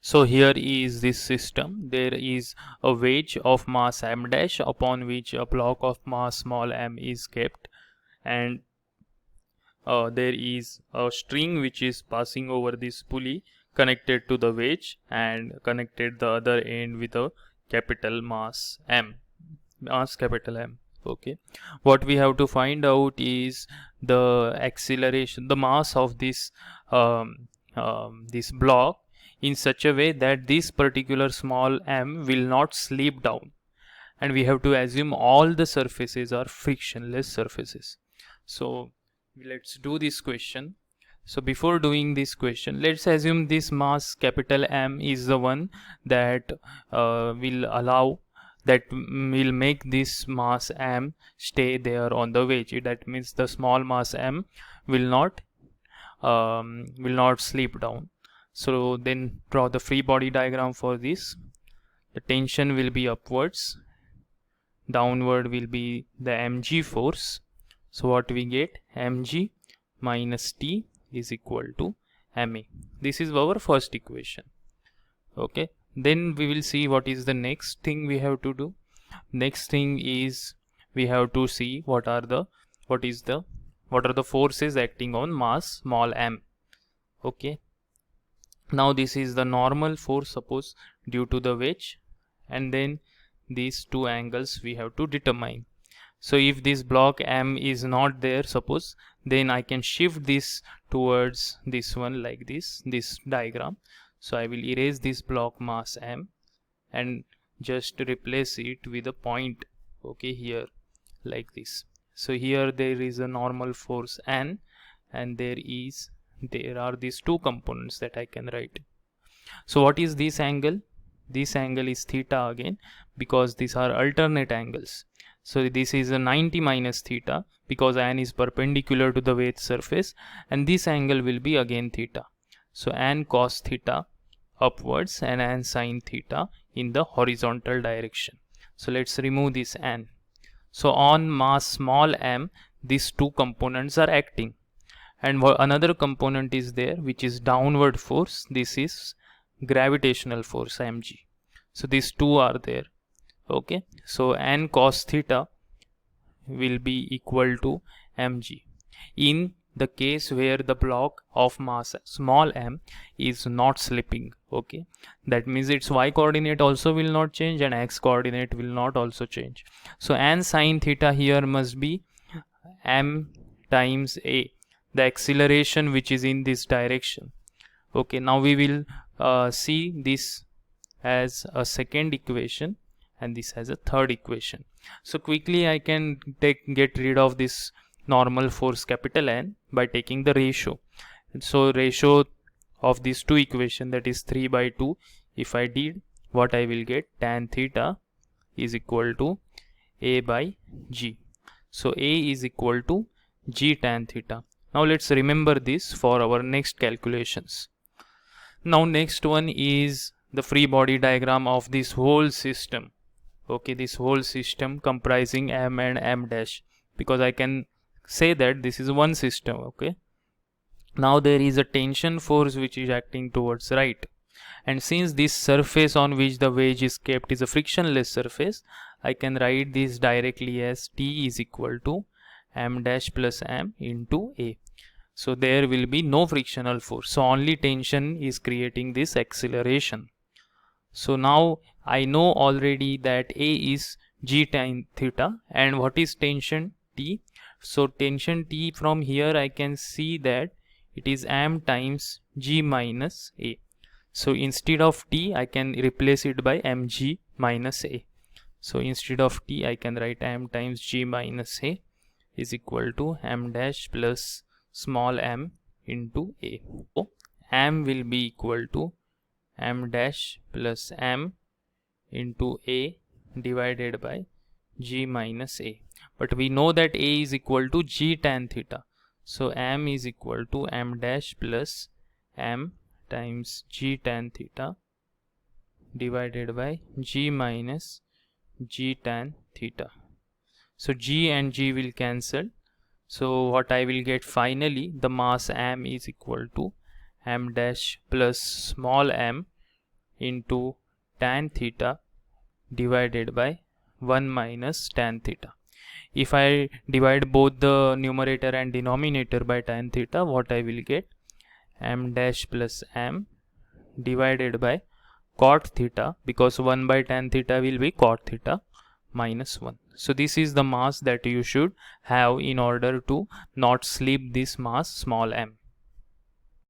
So here is this system. There is a wedge of mass m dash upon which a block of mass small m is kept, and there is a string which is passing over this pulley connected to the wedge and connected the other end with a capital mass m, mass capital M. Okay, what we have to find out is the acceleration, the mass of this block in such a way that this particular small m will not slip down, and we have to assume all the surfaces are frictionless surfaces. So let's do this question. So before doing this question, let's assume this mass capital M is the one that will allow, that will make this mass m stay there on the wedge. That means the small mass m will not slip down. So then draw the free body diagram for this. The tension will be upwards, downward will be the mg force. So what we get, mg minus t is equal to ma. This is our first equation. Okay, then we will see what is the next thing we have to do. Next thing is we have to see what are the forces acting on mass small m. Okay, now this is the normal force, suppose, due to the wedge, and then these two angles we have to determine. So if this block m is not there, suppose, then I can shift this towards this one like this diagram. So I will erase this block mass m and just replace it with a point, okay, here like this. So here there is a normal force N, and there are these two components that I can write. So what is this angle? This angle is theta again, because these are alternate angles. So this is a 90 minus theta because N is perpendicular to the wedge surface, and this angle will be again theta. So N cos theta upwards and N sin theta in the horizontal direction. So let's remove this N. So on mass small m, these two components are acting, and another component is there which is downward force. This is gravitational force mg. So these two are there. Okay, so N cos theta will be equal to mg in the case where the block of mass small m is not slipping. Okay, that means its y coordinate also will not change and x coordinate will not also change. So N sin theta here must be m times a, the acceleration which is in this direction. Okay, now we will see this as a second equation and this as a third equation. So quickly I can get rid of this normal force capital N by taking the ratio. So ratio of these two equations, that is 3/2, if I did, what I will get, tan theta is equal to a by g. So a is equal to g tan theta. Now let's remember this for our next calculations. Now next one is the free body diagram of this whole system. Okay, this whole system comprising m and m dash, because I can say that this is one system. Okay, now there is a tension force which is acting towards right, and since this surface on which the wedge is kept is a frictionless surface, I can write this directly as T is equal to m dash plus m into a. So there will be no frictional force, so only tension is creating this acceleration. So now I know already that a is g tan theta, and what is tension T? So tension T, from here I can see that it is m times g minus a. So instead of T I can replace it by mg minus a. So instead of T I can write m times g minus a is equal to m dash plus small m into a. So m will be equal to m dash plus m into a divided by g minus a. But we know that a is equal to g tan theta. So m is equal to m dash plus m times g tan theta divided by g minus g tan theta. So g and g will cancel. So what I will get finally, the mass m is equal to m dash plus small m into tan theta divided by 1 minus tan theta. If I divide both the numerator and denominator by tan theta, what I will get? M dash plus m divided by cot theta, because 1 by tan theta will be cot theta, minus 1. So this is the mass that you should have in order to not slip this mass small m.